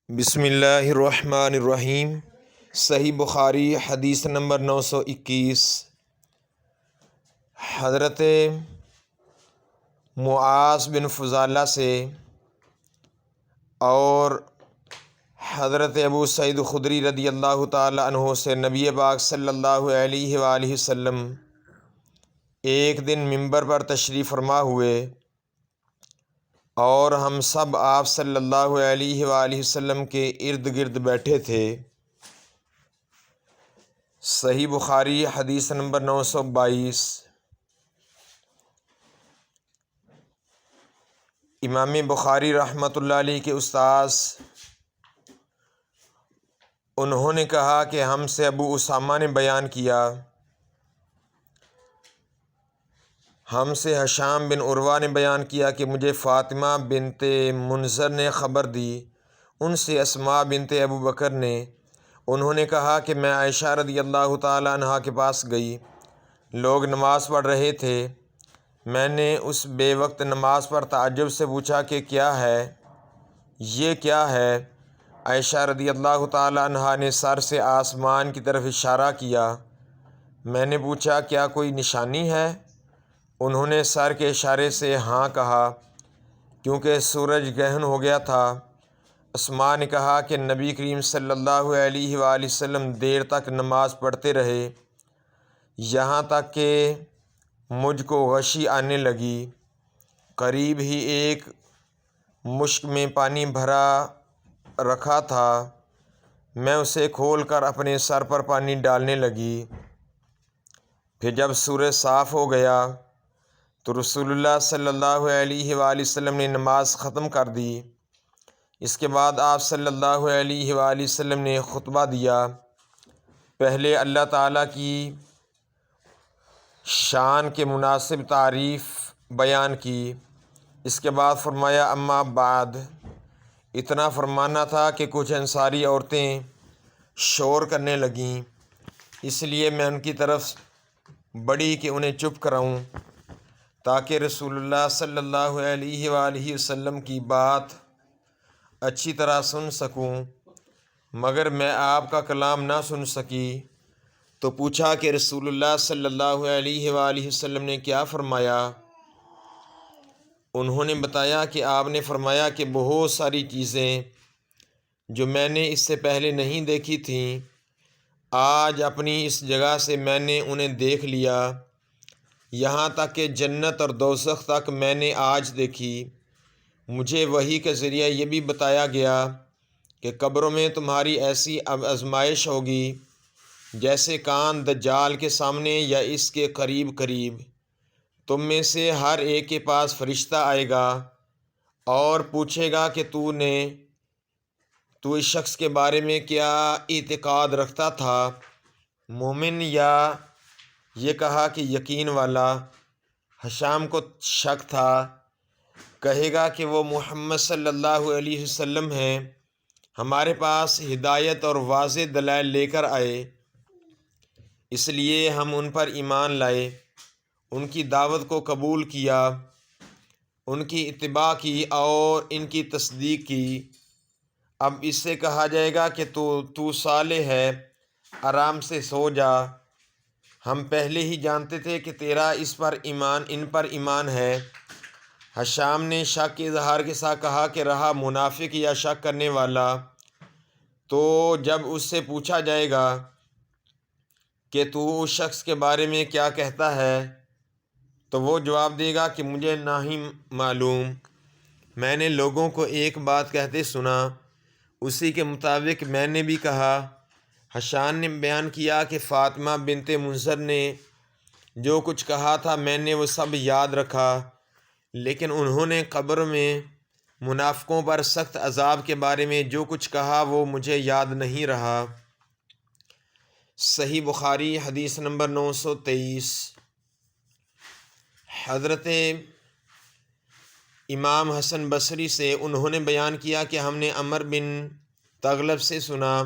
بسم اللہ الرحمن الرحیم۔ صحیح بخاری حدیث نمبر 921۔ حضرت معاذ بن فضالہ سے اور حضرت ابو سعید خدری رضی اللہ تعالی عنہ سے نبی پاک صلی اللہ علیہ وآلہ وسلم ایک دن منبر پر تشریف فرما ہوئے اور ہم سب آپ صلی اللہ علیہ وآلہ وسلم کے ارد گرد بیٹھے تھے۔ صحیح بخاری حدیث نمبر 922۔ امام بخاری رحمۃ اللہ علیہ کے استاذ انہوں نے کہا کہ ہم سے ابو اسامہ نے بیان کیا، ہم سے ہشام بن عروہ نے بیان کیا کہ مجھے فاطمہ بنت منذر نے خبر دی، ان سے اسماء بنت ابو بکر نے، انہوں نے کہا کہ میں عائشہ رضی اللہ تعالی عنہا کے پاس گئی، لوگ نماز پڑھ رہے تھے، میں نے اس بے وقت نماز پر تعجب سے پوچھا کہ کیا ہے، یہ کیا ہے؟ عائشہ رضی اللہ تعالی عنہا نے سر سے آسمان کی طرف اشارہ کیا، میں نے پوچھا کیا کوئی نشانی ہے؟ انہوں نے سر کے اشارے سے ہاں کہا، کیونکہ سورج گہن ہو گیا تھا۔ اسماء نے کہا کہ نبی کریم صلی اللہ علیہ وآلہ وسلم دیر تک نماز پڑھتے رہے، یہاں تک کہ مجھ کو غشی آنے لگی، قریب ہی ایک مشک میں پانی بھرا رکھا تھا، میں اسے کھول کر اپنے سر پر پانی ڈالنے لگی، پھر جب سورج صاف ہو گیا تو رسول اللہ صلی اللہ علیہ وآلہ وسلم نے نماز ختم کر دی۔ اس کے بعد آپ صلی اللہ علیہ وآلہ وسلم نے خطبہ دیا، پہلے اللہ تعالیٰ کی شان کے مناسب تعریف بیان کی، اس کے بعد فرمایا اما بعد، اتنا فرمانا تھا کہ کچھ انصاری عورتیں شور کرنے لگیں، اس لیے میں ان کی طرف بڑھی کہ انہیں چپ کراؤں تاکہ رسول اللہ صلی اللہ علیہ وآلہ وسلم کی بات اچھی طرح سن سکوں، مگر میں آپ کا کلام نہ سن سکی، تو پوچھا کہ رسول اللہ صلی اللہ علیہ وآلہ وسلم نے کیا فرمایا؟ انہوں نے بتایا کہ آپ نے فرمایا کہ بہت ساری چیزیں جو میں نے اس سے پہلے نہیں دیکھی تھیں، آج اپنی اس جگہ سے میں نے انہیں دیکھ لیا، یہاں تک کہ جنت اور دوزخ تک میں نے آج دیکھی۔ مجھے وحی کے ذریعہ یہ بھی بتایا گیا کہ قبروں میں تمہاری ایسی آزمائش ہوگی جیسے کان دجال کے سامنے یا اس کے قریب قریب، تم میں سے ہر ایک کے پاس فرشتہ آئے گا اور پوچھے گا کہ تو اس شخص کے بارے میں کیا اعتقاد رکھتا تھا، مومن یا؟ یہ کہا کہ یقین والا۔ ہشام کو شک تھا، کہے گا کہ وہ محمد صلی اللہ علیہ وسلم ہیں، ہمارے پاس ہدایت اور واضح دلائل لے کر آئے، اس لیے ہم ان پر ایمان لائے، ان کی دعوت کو قبول کیا، ان کی اتباع کی اور ان کی تصدیق کی۔ اب اس سے کہا جائے گا کہ تو صالح ہے، آرام سے سو جا، ہم پہلے ہی جانتے تھے کہ تیرا ان پر ایمان ہے۔ ہشام نے شک کے اظہار کے ساتھ کہا کہ رہا منافق یا شک کرنے والا، تو جب اس سے پوچھا جائے گا کہ تو اس شخص کے بارے میں کیا کہتا ہے، تو وہ جواب دے گا کہ مجھے نہیں معلوم، میں نے لوگوں کو ایک بات کہتے سنا، اسی کے مطابق میں نے بھی کہا۔ ہشام نے بیان کیا کہ فاطمہ بنت منذر نے جو کچھ کہا تھا میں نے وہ سب یاد رکھا، لیکن انہوں نے قبر میں منافقوں پر سخت عذاب کے بارے میں جو کچھ کہا وہ مجھے یاد نہیں رہا۔ صحیح بخاری حدیث نمبر 923۔ حضرت امام حسن بصری سے انہوں نے بیان کیا کہ ہم نے عمر بن تغلب سے سنا،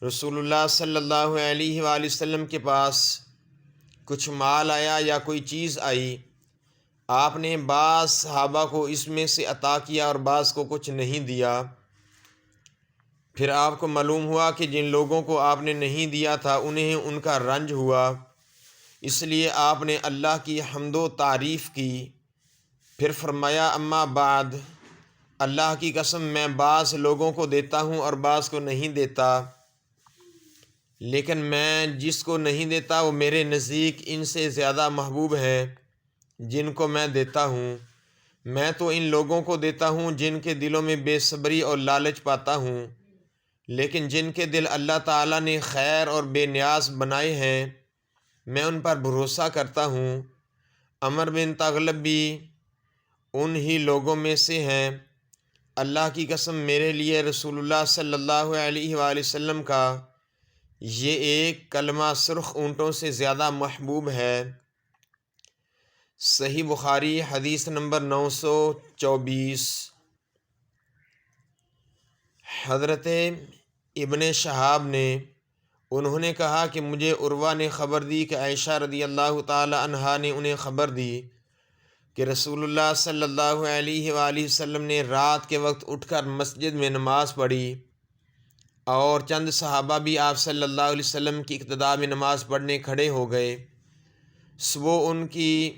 رسول اللہ صلی اللہ علیہ وآلہ وسلم کے پاس کچھ مال آیا یا کوئی چیز آئی، آپ نے بعض صحابہ کو اس میں سے عطا کیا اور بعض کو کچھ نہیں دیا، پھر آپ کو معلوم ہوا کہ جن لوگوں کو آپ نے نہیں دیا تھا انہیں ان کا رنج ہوا، اس لیے آپ نے اللہ کی حمد و تعریف کی۔ پھر فرمایا اما بعد، اللہ کی قسم میں بعض لوگوں کو دیتا ہوں اور بعض کو نہیں دیتا، لیکن میں جس کو نہیں دیتا وہ میرے نزدیک ان سے زیادہ محبوب ہے جن کو میں دیتا ہوں۔ میں تو ان لوگوں کو دیتا ہوں جن کے دلوں میں بے صبری اور لالچ پاتا ہوں، لیکن جن کے دل اللہ تعالیٰ نے خیر اور بے نیاز بنائے ہیں میں ان پر بھروسہ کرتا ہوں۔ عمر بن تغلب بھی ان ہی لوگوں میں سے ہیں۔ اللہ کی قسم میرے لیے رسول اللہ صلی اللہ علیہ وآلہ وسلم کا یہ ایک کلمہ سرخ اونٹوں سے زیادہ محبوب ہے۔ صحیح بخاری حدیث نمبر 924۔ حضرت ابن شہاب نے انہوں نے کہا کہ مجھے عروہ نے خبر دی کہ عائشہ رضی اللہ تعالی عنہا نے انہیں خبر دی کہ رسول اللہ صلی اللہ علیہ وآلہ وسلم نے رات کے وقت اٹھ کر مسجد میں نماز پڑھی اور چند صحابہ بھی آپ صلی اللہ علیہ وسلم کی اقتداء میں نماز پڑھنے کھڑے ہو گئے۔ صبح ان کی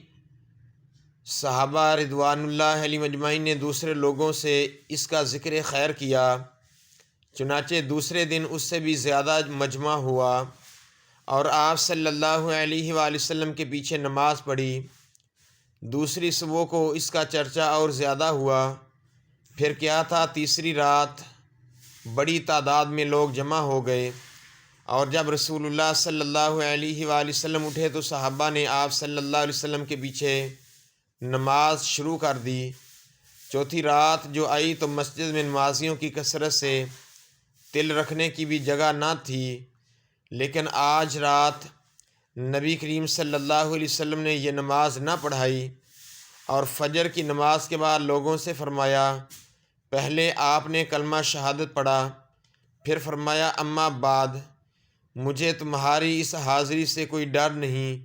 صحابہ رضوان اللہ علیہ مجمعین نے دوسرے لوگوں سے اس کا ذکر خیر کیا، چنانچہ دوسرے دن اس سے بھی زیادہ مجمع ہوا اور آپ صلی اللہ علیہ وآلہ وسلم کے پیچھے نماز پڑھی۔ دوسری صبح کو اس کا چرچا اور زیادہ ہوا۔ پھر کیا تھا، تیسری رات بڑی تعداد میں لوگ جمع ہو گئے اور جب رسول اللہ صلی اللہ علیہ وآلہ وسلم اٹھے تو صحابہ نے آپ صلی اللہ علیہ وسلم کے پیچھے نماز شروع کر دی۔ چوتھی رات جو آئی تو مسجد میں نمازیوں کی کثرت سے تل رکھنے کی بھی جگہ نہ تھی، لیکن آج رات نبی کریم صلی اللہ علیہ وسلم نے یہ نماز نہ پڑھائی اور فجر کی نماز کے بعد لوگوں سے فرمایا پہلے آپ نے کلمہ شہادت پڑھا، پھر فرمایا اما بعد، مجھے تمہاری اس حاضری سے کوئی ڈر نہیں،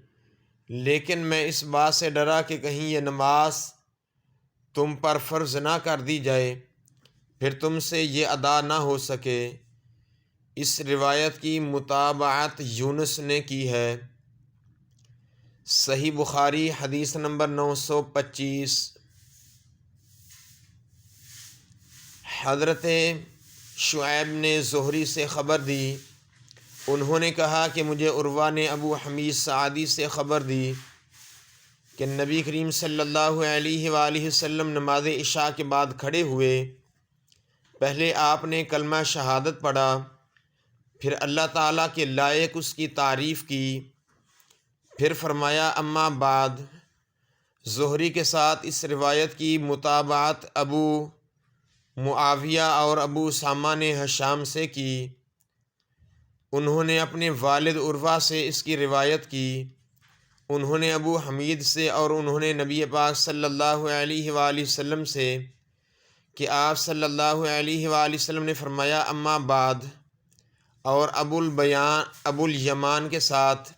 لیکن میں اس بات سے ڈرا کہ کہیں یہ نماز تم پر فرض نہ کر دی جائے پھر تم سے یہ ادا نہ ہو سکے۔ اس روایت کی متابعت یونس نے کی ہے۔ صحیح بخاری حدیث نمبر 925۔ حضرت شعیب نے زہری سے خبر دی، انہوں نے کہا کہ مجھے عروہ نے ابو حمید سعدی سے خبر دی کہ نبی کریم صلی اللہ علیہ وآلہ وسلم نماز عشاء کے بعد کھڑے ہوئے، پہلے آپ نے کلمہ شہادت پڑھا، پھر اللہ تعالیٰ کے لائق اس کی تعریف کی، پھر فرمایا اما بعد۔ زہری کے ساتھ اس روایت کی متابعت ابو معاویہ اور ابو اسامہ نے ہشام سے کی، انہوں نے اپنے والد عروہ سے اس کی روایت کی، انہوں نے ابو حمید سے اور انہوں نے نبی پاک صلی اللہ علیہ وآلہ وسلم سے کہ آپ صلی اللہ علیہ وآلہ وسلم نے فرمایا اما بعد، اور ابو الیمان کے ساتھ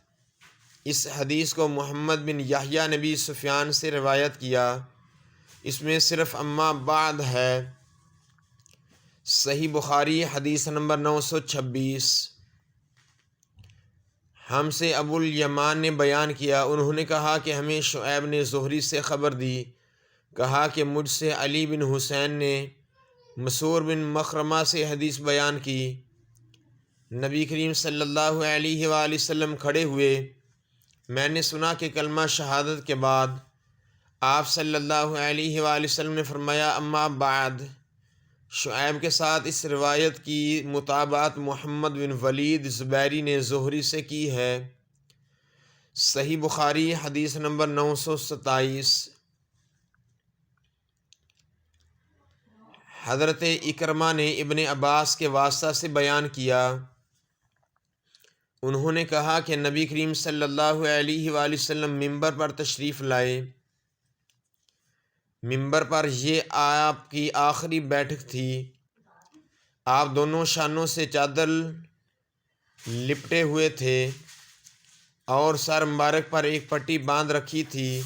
اس حدیث کو محمد بن یحییٰ نبی سفیان سے روایت کیا، اس میں صرف اما بعد ہے۔ صحیح بخاری حدیث نمبر 926۔ ہم سے ابو الیمان نے بیان کیا، انہوں نے کہا کہ ہمیں شعیب نے زہری سے خبر دی، کہا کہ مجھ سے علی بن حسین نے مسعور بن مخرمہ سے حدیث بیان کی، نبی کریم صلی اللہ علیہ وآلہ وسلم کھڑے ہوئے، میں نے سنا کہ کلمہ شہادت کے بعد آپ صلی اللہ علیہ وآلہ وسلم نے فرمایا اما بعد۔ شعیب کے ساتھ اس روایت کی متابعت محمد بن ولید زبیری نے زہری سے کی ہے۔ صحیح بخاری حدیث نمبر 927۔ حضرت اکرمہ نے ابن عباس کے واسطہ سے بیان کیا، انہوں نے کہا کہ نبی کریم صلی اللہ علیہ وآلہ وسلم ممبر پر تشریف لائے، ممبر پر یہ آپ کی آخری بیٹھک تھی، آپ دونوں شانوں سے چادر لپٹے ہوئے تھے اور سر مبارک پر ایک پٹی باندھ رکھی تھی۔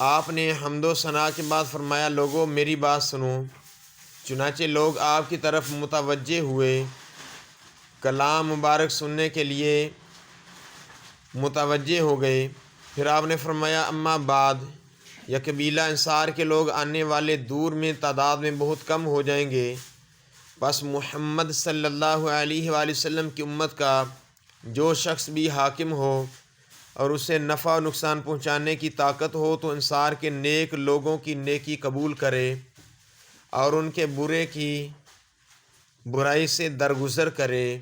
آپ نے حمد و ثنا کے بعد فرمایا لوگو میری بات سنو، چنانچہ لوگ آپ کی طرف متوجہ ہوئے، کلام مبارک سننے کے لیے متوجہ ہو گئے۔ پھر آپ نے فرمایا اما بعد، یا قبیلہ انصار کے لوگ آنے والے دور میں تعداد میں بہت کم ہو جائیں گے، پس محمد صلی اللہ علیہ وآلہ وسلم کی امت کا جو شخص بھی حاکم ہو اور اسے نفع و نقصان پہنچانے کی طاقت ہو تو انصار کے نیک لوگوں کی نیکی قبول کرے اور ان کے برے کی برائی سے درگزر کرے۔